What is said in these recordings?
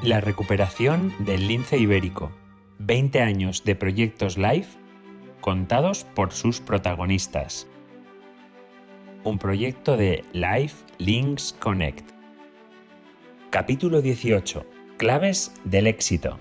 La recuperación del lince ibérico. 20 años de proyectos LIFE contados por sus protagonistas. Un proyecto de Life Links Connect. Capítulo 18. Claves del éxito.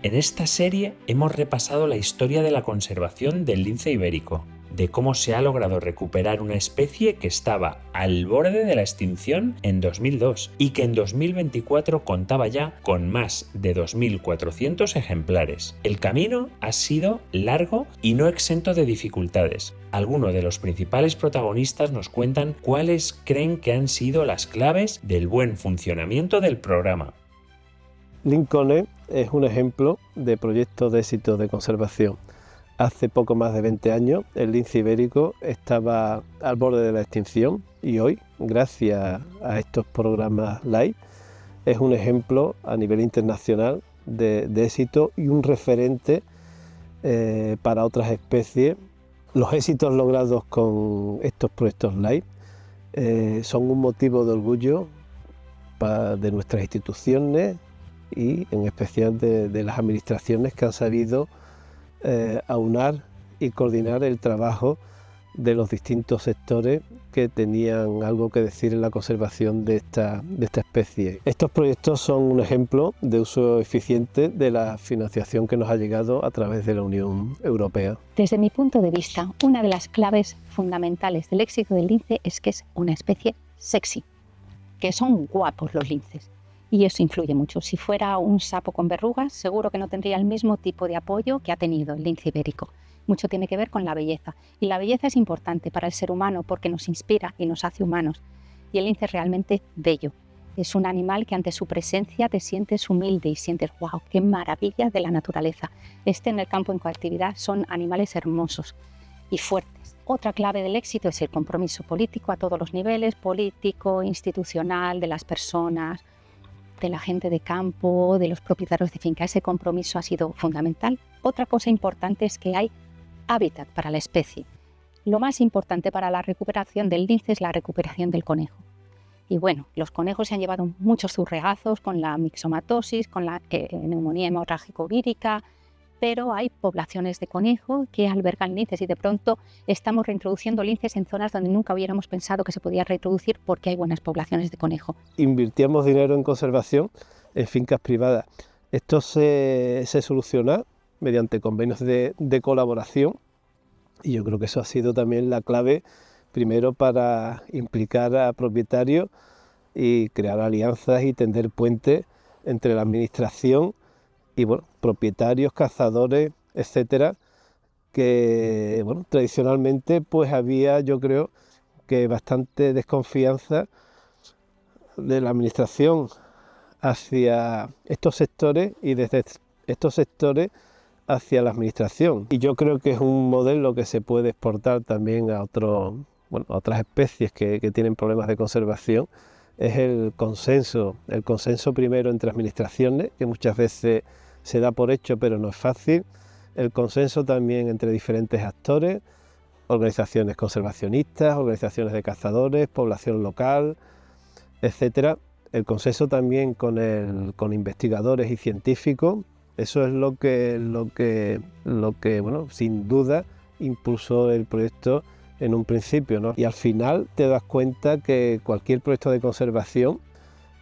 En esta serie hemos repasado la historia de la conservación del lince ibérico, de cómo se ha logrado recuperar una especie que estaba al borde de la extinción en 2002 y que en 2024 contaba ya con más de 2.400 ejemplares. El camino ha sido largo y no exento de dificultades. Algunos de los principales protagonistas nos cuentan cuáles creen que han sido las claves del buen funcionamiento del programa. Lincoln es un ejemplo de proyecto de éxito de conservación. Hace poco más de 20 años el lince ibérico estaba al borde de la extinción y hoy, gracias a estos programas LIFE, es un ejemplo a nivel internacional de éxito y un referente para otras especies. Los éxitos logrados con estos proyectos LIFE son un motivo de orgullo de nuestras instituciones y en especial de las administraciones que han sabido aunar y coordinar el trabajo de los distintos sectores que tenían algo que decir en la conservación de esta especie. Estos proyectos son un ejemplo de uso eficiente de la financiación que nos ha llegado a través de la Unión Europea. Desde mi punto de vista, una de las claves fundamentales del éxito del lince es que es una especie sexy, que son guapos los linces. Y eso influye mucho. Si fuera un sapo con verrugas, seguro que no tendría el mismo tipo de apoyo que ha tenido el lince ibérico. Mucho tiene que ver con la belleza. Y la belleza es importante para el ser humano porque nos inspira y nos hace humanos. Y el lince es realmente bello. Es un animal que ante su presencia te sientes humilde y sientes, wow, qué maravilla de la naturaleza. En el campo en cautividad son animales hermosos y fuertes. Otra clave del éxito es el compromiso político a todos los niveles, político, institucional, de las personas, de la gente de campo, de los propietarios de finca. Ese compromiso ha sido fundamental. Otra cosa importante es que hay hábitat para la especie. Lo más importante para la recuperación del lince es la recuperación del conejo. Y bueno, los conejos se han llevado muchos zurregazos con la mixomatosis, con la neumonía hemorrágico-vírica, pero hay poblaciones de conejo que albergan linces y de pronto estamos reintroduciendo linces en zonas donde nunca hubiéramos pensado que se podía reintroducir porque hay buenas poblaciones de conejo. Invirtiéramos dinero en conservación en fincas privadas. Esto se soluciona mediante convenios de colaboración y yo creo que eso ha sido también la clave, primero para implicar a propietarios y crear alianzas y tender puentes entre la administración y propietarios, cazadores, etcétera, que tradicionalmente pues había, yo creo, que bastante desconfianza de la administración hacia estos sectores y desde estos sectores hacia la administración. Y yo creo que es un modelo que se puede exportar también a otras especies que tienen problemas de conservación. Es el consenso primero entre administraciones, que muchas veces se da por hecho pero no es fácil, el consenso también entre diferentes actores, organizaciones conservacionistas, organizaciones de cazadores, población local, etcétera. El consenso también con investigadores y científicos. Eso es lo que sin duda impulsó el proyecto en un principio, ¿no? Y al final te das cuenta que cualquier proyecto de conservación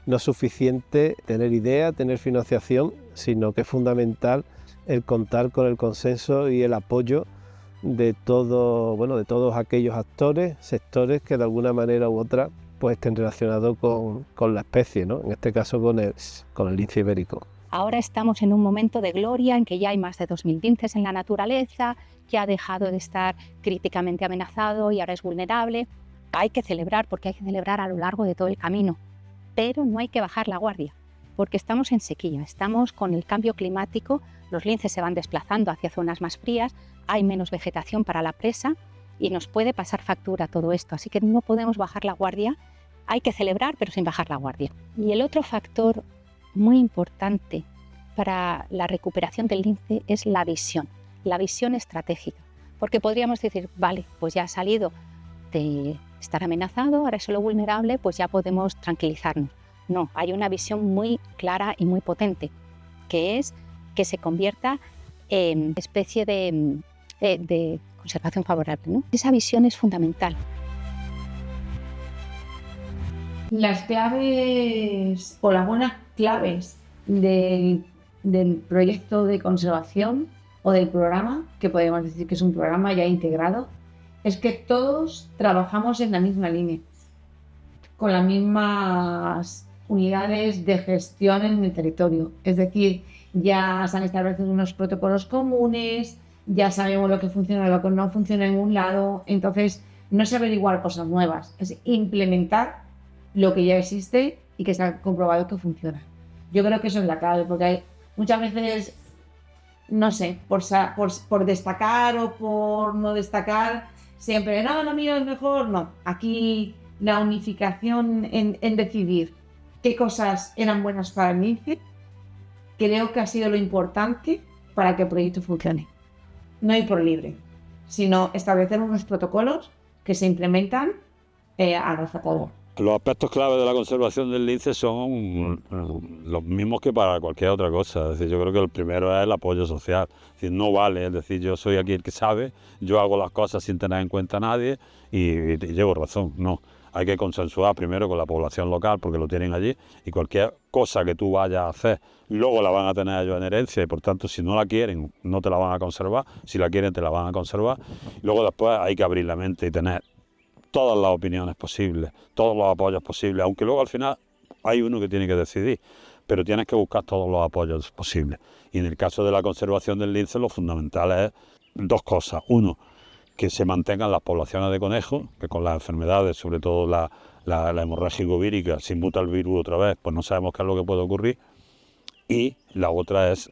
no es suficiente tener idea, tener financiación, sino que es fundamental el contar con el consenso y el apoyo de todos aquellos actores, sectores que de alguna manera u otra pues estén relacionados con la especie, ¿no? En este caso con el lince ibérico. Ahora estamos en un momento de gloria en que ya hay más de 2.000 linces en la naturaleza, que ha dejado de estar críticamente amenazado y ahora es vulnerable. Hay que celebrar, porque hay que celebrar a lo largo de todo el camino, pero no hay que bajar la guardia, porque estamos en sequía, estamos con el cambio climático, los linces se van desplazando hacia zonas más frías, hay menos vegetación para la presa y nos puede pasar factura todo esto, así que no podemos bajar la guardia, hay que celebrar pero sin bajar la guardia. Y el otro factor muy importante para la recuperación del lince es la visión estratégica, porque podríamos decir, vale, pues ya ha salido de estar amenazado, ahora es solo vulnerable, pues ya podemos tranquilizarnos. No, hay una visión muy clara y muy potente, que es que se convierta en especie de conservación favorable, ¿no? Esa visión es fundamental. Las claves o las buenas claves del proyecto de conservación o del programa, que podemos decir que es un programa ya integrado, es que todos trabajamos en la misma línea, con las mismas unidades de gestión en el territorio. Es decir, ya se han establecido unos protocolos comunes, ya sabemos lo que funciona y lo que no funciona en un lado. Entonces, no es averiguar cosas nuevas, es implementar lo que ya existe y que se ha comprobado que funciona. Yo creo que eso es la clave, porque hay muchas veces, no sé, por destacar o por no destacar, siempre, no, lo mío es mejor, no. Aquí la unificación en decidir qué cosas eran buenas para el lince, creo que ha sido lo importante para que el proyecto funcione. No ir por libre, sino establecer unos protocolos que se implementan a rajatabla. Los aspectos clave de la conservación del lince son los mismos que para cualquier otra cosa. Es decir, yo creo que el primero es el apoyo social. Es decir, no vale, es decir, yo soy aquí el que sabe, yo hago las cosas sin tener en cuenta a nadie y llevo razón. No, hay que consensuar primero con la población local porque lo tienen allí y cualquier cosa que tú vayas a hacer, luego la van a tener ellos en herencia y por tanto si no la quieren, no te la van a conservar, si la quieren te la van a conservar. Y luego después hay que abrir la mente y tener todas las opiniones posibles, todos los apoyos posibles, aunque luego al final hay uno que tiene que decidir, pero tienes que buscar todos los apoyos posibles. Y en el caso de la conservación del lince, lo fundamental es dos cosas. Uno, que se mantengan las poblaciones de conejos, que con las enfermedades, sobre todo la hemorragia vírica, si muta el virus otra vez, pues no sabemos qué es lo que puede ocurrir. Y la otra es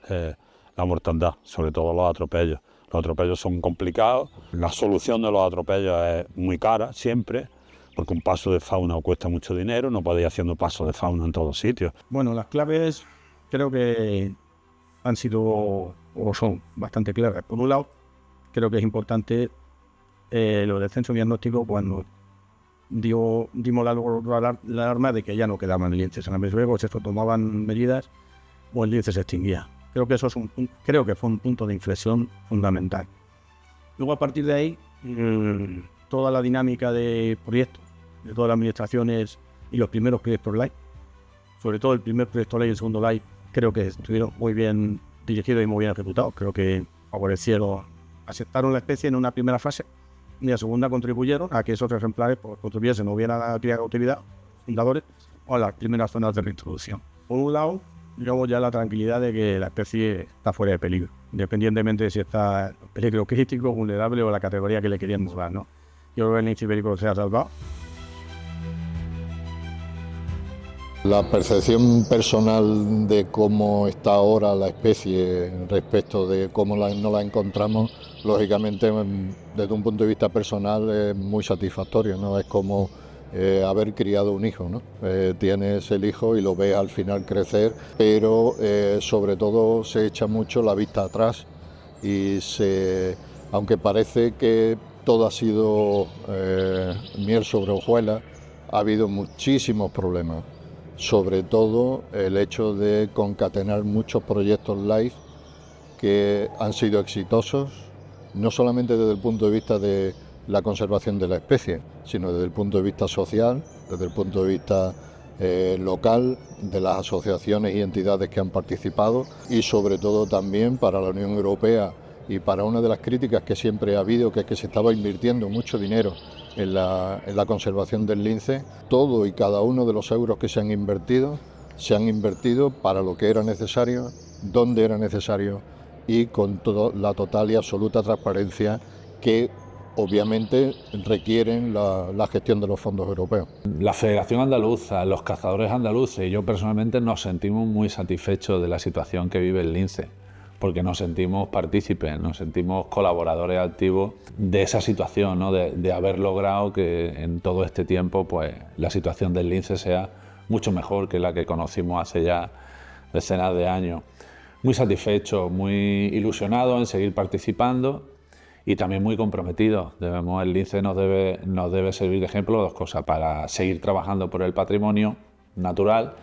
la mortandad, sobre todo los atropellos. Los atropellos son complicados, la solución de los atropellos es muy cara siempre, porque un paso de fauna cuesta mucho dinero, no podéis ir haciendo pasos de fauna en todos sitios. Bueno, las claves creo que han sido o son bastante claras. Por un lado, creo que es importante lo del censo diagnóstico cuando dimos la alarma de que ya no quedaban linces en el Luego se tomaban medidas o el lince se extinguía. Creo que eso es creo que fue un punto de inflexión fundamental. Luego a partir de ahí, toda la dinámica de proyectos, de todas las administraciones y los primeros proyectos LIFE, sobre todo el primer proyecto LIFE y el segundo LIFE, creo que estuvieron muy bien dirigidos y muy bien ejecutados. Creo que aceptaron la especie en una primera fase y en la segunda contribuyeron a que esos ejemplares contribuyesen o bien a la cría de cautividad, fundadores, o a las primeras zonas de reintroducción. Por un lado, digamos ya la tranquilidad de que la especie está fuera de peligro, independientemente de si está en peligro crítico, vulnerable o la categoría que le queríamos dar, ¿no? Yo creo que el lince ibérico se ha salvado. La percepción personal de cómo está ahora la especie respecto de cómo no la encontramos, lógicamente desde un punto de vista personal es muy satisfactorio, ¿no? Es como haber criado un hijo, ¿no? Tienes el hijo y lo ves al final crecer, pero sobre todo se echa mucho la vista atrás y aunque parece que todo ha sido miel sobre hojuelas, ha habido muchísimos problemas, sobre todo el hecho de concatenar muchos proyectos LIFE que han sido exitosos, no solamente desde el punto de vista de la conservación de la especie, sino desde el punto de vista social, desde el punto de vista local, de las asociaciones y entidades que han participado y sobre todo también para la Unión Europea y para una de las críticas que siempre ha habido, que es que se estaba invirtiendo mucho dinero en la conservación del lince. Todo y cada uno de los euros que se han invertido para lo que era necesario, donde era necesario y con la total y absoluta transparencia que obviamente requieren la gestión de los fondos europeos. La Federación Andaluza, los cazadores andaluces y yo personalmente nos sentimos muy satisfechos de la situación que vive el lince, porque nos sentimos partícipes, nos sentimos colaboradores activos de esa situación, ¿no? de haber logrado que en todo este tiempo pues, la situación del lince sea mucho mejor que la que conocimos hace ya decenas de años. Muy satisfechos, muy ilusionados en seguir participando y también muy comprometidos. El lince nos debe servir de ejemplo dos cosas: para seguir trabajando por el patrimonio natural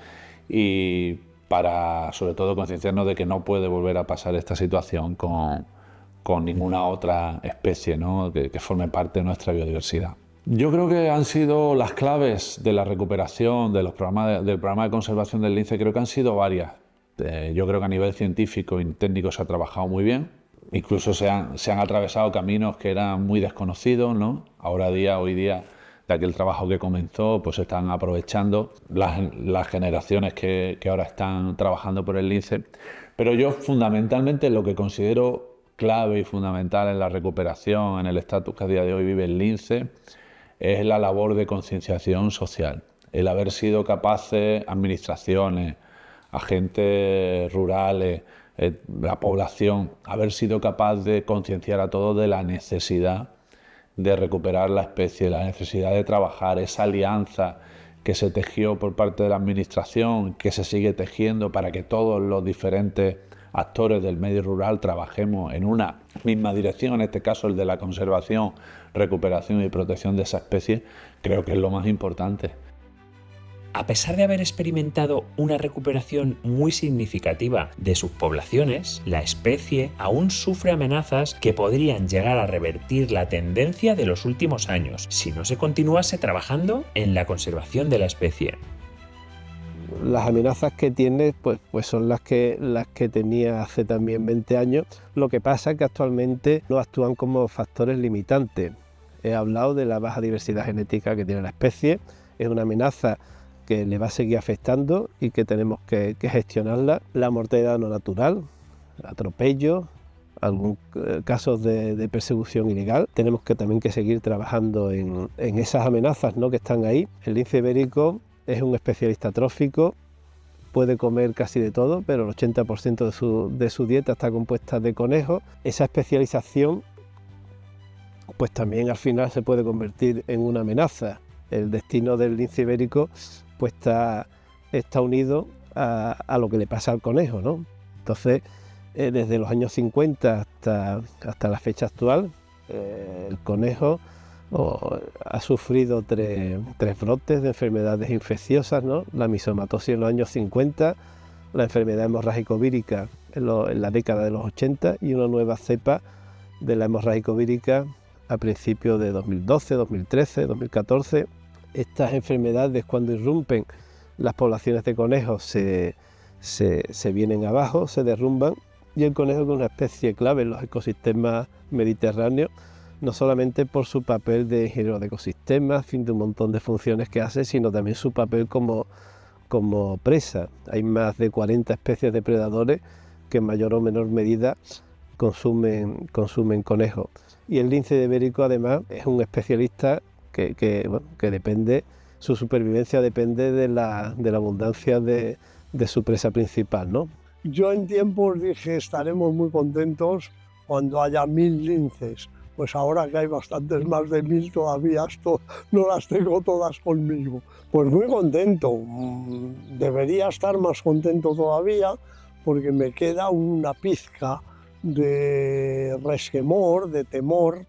y para, sobre todo, concienciarnos de que no puede volver a pasar esta situación con ninguna otra especie, ¿no?, que forme parte de nuestra biodiversidad. Yo creo que han sido las claves de la recuperación del programa de conservación del lince, creo que han sido varias. Yo creo que a nivel científico y técnico se ha trabajado muy bien. Incluso se han atravesado caminos que eran muy desconocidos, ¿no? Hoy día, de aquel trabajo que comenzó, pues se están aprovechando las generaciones que ahora están trabajando por el lince. Pero yo fundamentalmente lo que considero clave y fundamental en la recuperación, en el estatus que a día de hoy vive el lince, es la labor de concienciación social. El haber sido capaces, administraciones, agentes rurales, la población, haber sido capaz de concienciar a todos de la necesidad de recuperar la especie, la necesidad de trabajar, esa alianza que se tejió por parte de la administración, que se sigue tejiendo para que todos los diferentes actores del medio rural trabajemos en una misma dirección, en este caso el de la conservación, recuperación y protección de esa especie, creo que es lo más importante. A pesar de haber experimentado una recuperación muy significativa de sus poblaciones, la especie aún sufre amenazas que podrían llegar a revertir la tendencia de los últimos años si no se continuase trabajando en la conservación de la especie. Las amenazas que tiene pues son las que tenía hace también 20 años. Lo que pasa es que actualmente no actúan como factores limitantes. He hablado de la baja diversidad genética que tiene la especie, es una amenaza que le va a seguir afectando y que tenemos que gestionarla. La mortalidad no natural, atropellos, algún casos de persecución ilegal. Tenemos que también seguir trabajando en esas amenazas, ¿no?, que están ahí. El lince ibérico es un especialista trófico, puede comer casi de todo, pero el 80% de su dieta está compuesta de conejos. Esa especialización pues también al final se puede convertir en una amenaza. El destino del lince ibérico pues está unido a lo que le pasa al conejo, ¿no? Entonces, desde los años 50 hasta la fecha actual, el conejo ha sufrido tres brotes de enfermedades infecciosas, ¿no? La misomatosis en los años 50, la enfermedad hemorrágico-vírica en la década de los 80 y una nueva cepa de la hemorrágico-vírica a principios de 2012, 2013, 2014. Estas enfermedades, cuando irrumpen, las poblaciones de conejos se vienen abajo, se derrumban, y el conejo es una especie clave en los ecosistemas mediterráneos, no solamente por su papel de ingeniero de ecosistemas, fin de un montón de funciones que hace, sino también su papel como presa. Hay más de 40 especies de predadores que en mayor o menor medida consumen conejos. Y el lince ibérico además es un especialista que depende, su supervivencia depende de la abundancia de su presa principal, ¿no? Yo en tiempos dije estaremos muy contentos cuando haya 1000 linces. Pues ahora que hay bastantes más de 1000 todavía no las tengo todas conmigo. Pues muy contento, debería estar más contento todavía porque me queda una pizca de resquemor, de temor,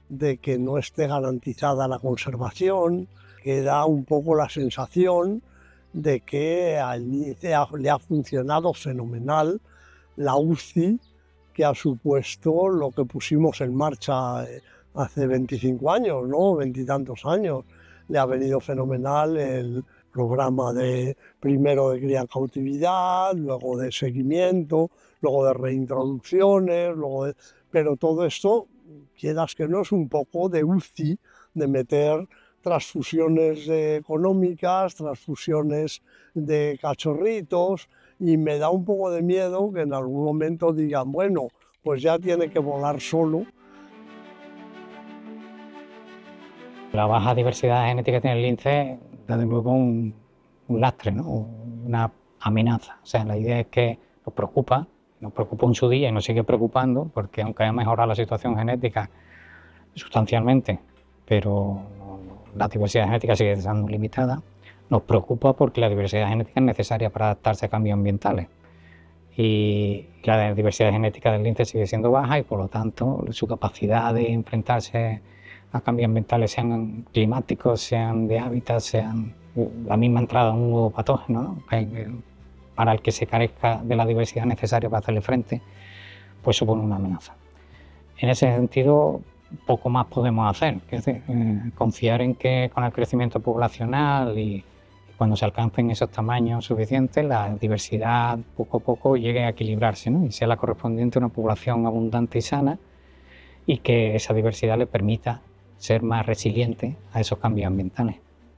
de que no esté garantizada la conservación, que da un poco la sensación de que al lince le ha funcionado fenomenal la UCI que ha supuesto lo que pusimos en marcha hace 25 años, ¿no? 20 y tantos años. Le ha venido fenomenal el programa primero de cría en cautividad, luego de seguimiento, luego de reintroducciones, pero todo esto, quieras que no, es un poco de UCI, de meter transfusiones económicas, transfusiones de cachorritos, y me da un poco de miedo que en algún momento digan, bueno, pues ya tiene que volar solo. La baja diversidad genética que tiene el lince, desde luego un lastre, ¿no? Una amenaza. O sea, la idea es que nos preocupa en su día y nos sigue preocupando, porque aunque haya mejorado la situación genética sustancialmente, pero la diversidad genética sigue siendo limitada, nos preocupa porque la diversidad genética es necesaria para adaptarse a cambios ambientales. Y la diversidad genética del lince sigue siendo baja y por lo tanto su capacidad de enfrentarse a cambios ambientales, sean climáticos, sean de hábitat, sean la misma entrada de un nuevo patógeno, ¿no? Para el que se carezca de la diversidad necesaria para hacerle frente, pues supone una amenaza. En ese sentido, poco más podemos hacer, es decir, confiar en que con el crecimiento poblacional y cuando se alcancen esos tamaños suficientes, la diversidad poco a poco llegue a equilibrarse, ¿no? Y sea la correspondiente a una población abundante y sana, y que esa diversidad le permita ser más resiliente a esos cambios ambientales.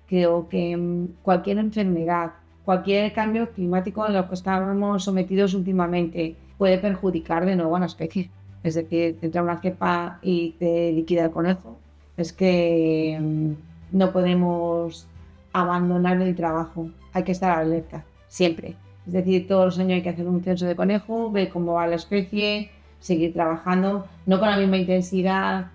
Creo que cualquier enfermedad, cualquier cambio climático a lo que estamos sometidos últimamente puede perjudicar de nuevo a la especie. Es decir, te entra una cepa y te liquida el conejo. Es que no podemos abandonar el trabajo. Hay que estar alerta, siempre. Es decir, todos los años hay que hacer un censo de conejo, ver cómo va la especie, seguir trabajando, no con la misma intensidad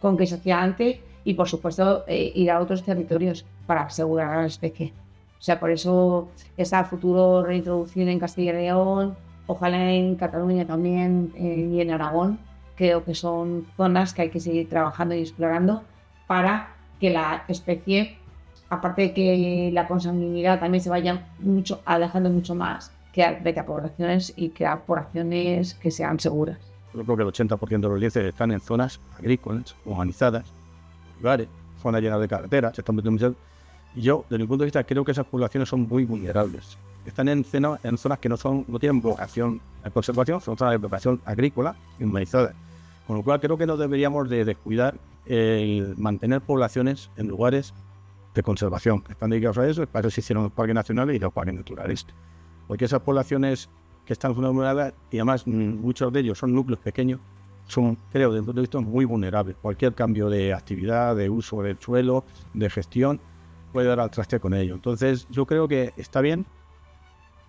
con que se hacía antes, y por supuesto ir a otros territorios para asegurar a la especie. O sea, por eso esa futuro reintroducción en Castilla y León, ojalá en Cataluña también y en Aragón, creo que son zonas que hay que seguir trabajando y explorando para que la especie, aparte de que la consanguinidad también se vaya alejando mucho más, crear poblaciones y crear poblaciones que sean seguras. Yo creo que el 80% de los linces están en zonas agrícolas, urbanizadas, lugares, zonas llenas de carreteras, se están metiendo. Y yo, desde mi punto de vista, creo que esas poblaciones son muy vulnerables. Están en zonas que no tienen vocación de conservación, son zonas de vocación agrícola y urbanizadas. Con lo cual creo que no deberíamos de descuidar el mantener poblaciones en lugares de conservación. Están dedicados a eso, para eso se hicieron los parques nacionales y los parques naturales. Porque esas poblaciones que están vulnerables, y además muchos de ellos son núcleos pequeños, son, creo, desde el punto de vista muy vulnerables. Cualquier cambio de actividad, de uso del suelo, de gestión, puede dar al traste con ello. Entonces, yo creo que está bien,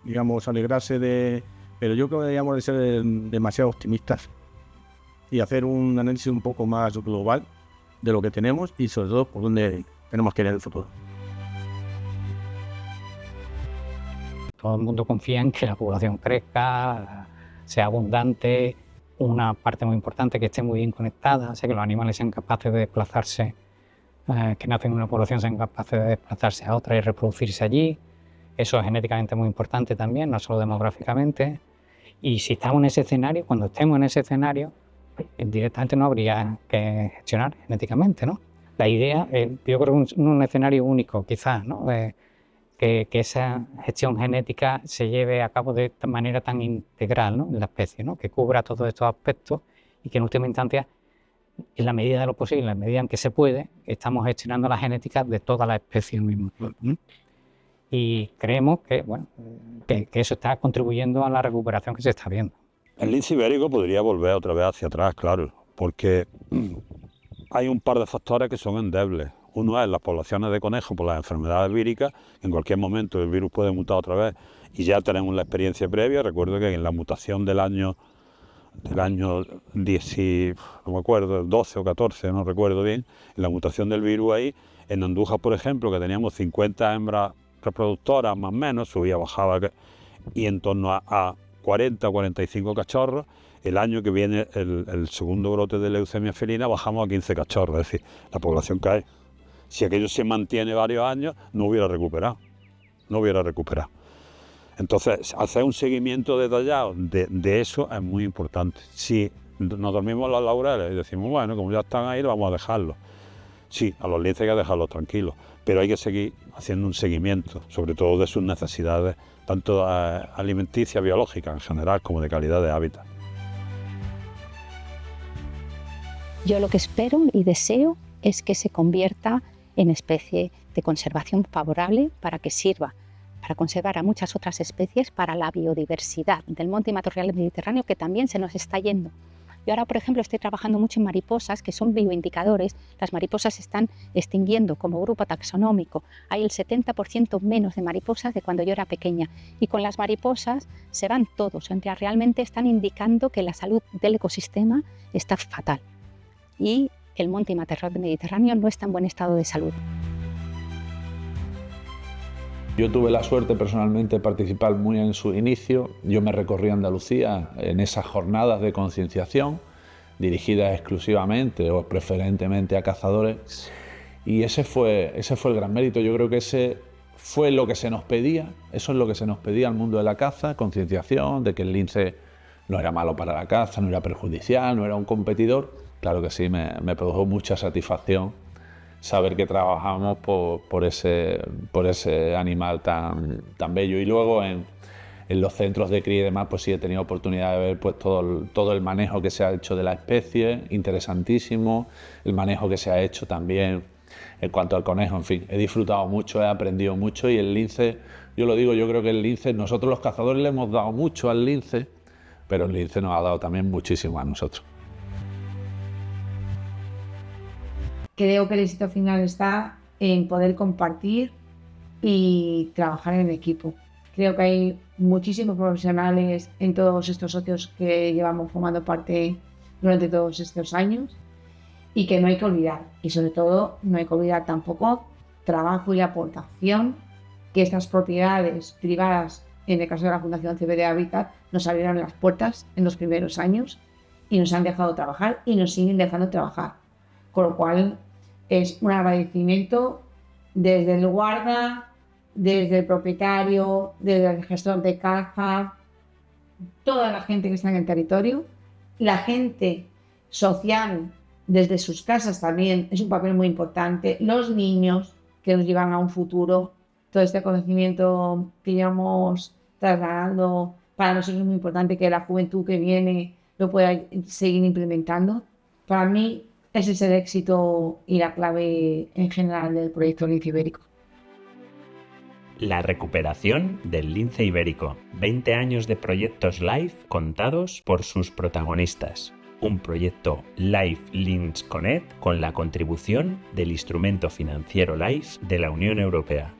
digamos, alegrarse de... Pero yo creo que deberíamos de ser demasiado optimistas y hacer un análisis un poco más global de lo que tenemos y sobre todo por dónde tenemos que ir en el futuro. Todo el mundo confía en que la población crezca, sea abundante, una parte muy importante que esté muy bien conectada, o sea, que los animales sean capaces de desplazarse, que nacen en una población sean capaces de desplazarse a otra y reproducirse allí. Eso es genéticamente muy importante también, no solo demográficamente. Y si estamos en ese escenario, cuando estemos en ese escenario, directamente no habría que gestionar genéticamente, ¿no? La idea, yo creo que un escenario único, quizás, ¿no? Que esa gestión genética se lleve a cabo de esta manera tan integral, ¿no? En la especie, ¿no? Que cubra todos estos aspectos y que en última instancia, en la medida de lo posible, en la medida en que se puede, estamos gestionando la genética de toda la especie misma. Y creemos que, bueno, que eso está contribuyendo a la recuperación que se está viendo. El lince ibérico podría volver otra vez hacia atrás, claro, porque hay un par de factores que son endebles. Uno es las poblaciones de conejos por las enfermedades víricas. En cualquier momento el virus puede mutar otra vez y ya tenemos la experiencia previa. Recuerdo que en la mutación del año 10, no me acuerdo, 12 o 14, no recuerdo bien, en la mutación del virus ahí, en Andújar, por ejemplo, que teníamos 50 hembras reproductoras más o menos, subía, bajaba, y en torno a 40 o 45 cachorros. El año que viene el segundo brote de leucemia felina bajamos a 15 cachorros, es decir, la población cae. Si aquello se mantiene varios años, no hubiera recuperado. Entonces, hacer un seguimiento detallado de eso es muy importante. Si nos dormimos los laureles y decimos, bueno, como ya están ahí, vamos a dejarlos. Sí, a los linces hay que dejarlos tranquilos, pero hay que seguir haciendo un seguimiento, sobre todo de sus necesidades, tanto alimenticias, biológicas en general, como de calidad de hábitat. Yo lo que espero y deseo es que se convierta en especie de conservación favorable para que sirva para conservar a muchas otras especies, para la biodiversidad del monte y matorral mediterráneo, que también se nos está yendo. Yo ahora, por ejemplo, estoy trabajando mucho en mariposas, que son bioindicadores. Las mariposas se están extinguiendo como grupo taxonómico. Hay el 70% menos de mariposas de cuando yo era pequeña. Y con las mariposas se van todos. Realmente están indicando que la salud del ecosistema está fatal. Y el monte y matorral mediterráneo no está en buen estado de salud. Yo tuve la suerte personalmente de participar muy en su inicio. Yo me recorrí Andalucía en esas jornadas de concienciación dirigidas exclusivamente o preferentemente a cazadores, y ese fue el gran mérito. Yo creo que ese fue lo que se nos pedía, eso es lo que se nos pedía al mundo de la caza, concienciación de que el lince no era malo para la caza, no era perjudicial, no era un competidor. Claro que sí, me produjo mucha satisfacción saber que trabajamos por ese animal tan bello. Y luego en los centros de cría y demás, pues sí he tenido oportunidad de ver pues todo el manejo que se ha hecho de la especie, interesantísimo, el manejo que se ha hecho también en cuanto al conejo, en fin, he disfrutado mucho, he aprendido mucho y el lince, yo lo digo, yo creo que el lince, nosotros los cazadores le hemos dado mucho al lince, pero el lince nos ha dado también muchísimo a nosotros. Creo que el éxito final está en poder compartir y trabajar en equipo. Creo que hay muchísimos profesionales en todos estos socios que llevamos formando parte durante todos estos años y que no hay que olvidar. Y sobre todo no hay que olvidar tampoco trabajo y aportación que estas propiedades privadas, en el caso de la Fundación CBD Habitat, nos abrieron las puertas en los primeros años y nos han dejado trabajar y nos siguen dejando trabajar. Con lo cual es un agradecimiento desde el guarda, desde el propietario, desde el gestor de caza, toda la gente que está en el territorio, la gente social desde sus casas también es un papel muy importante, los niños que nos llevan a un futuro, todo este conocimiento que llevamos trasladando, para nosotros es muy importante que la juventud que viene lo pueda seguir implementando. Para mí ese es el éxito y la clave en general del proyecto Lince Ibérico. La recuperación del lince ibérico. 20 años de proyectos LIFE contados por sus protagonistas. Un proyecto LIFE Lynx Connect con la contribución del instrumento financiero LIFE de la Unión Europea.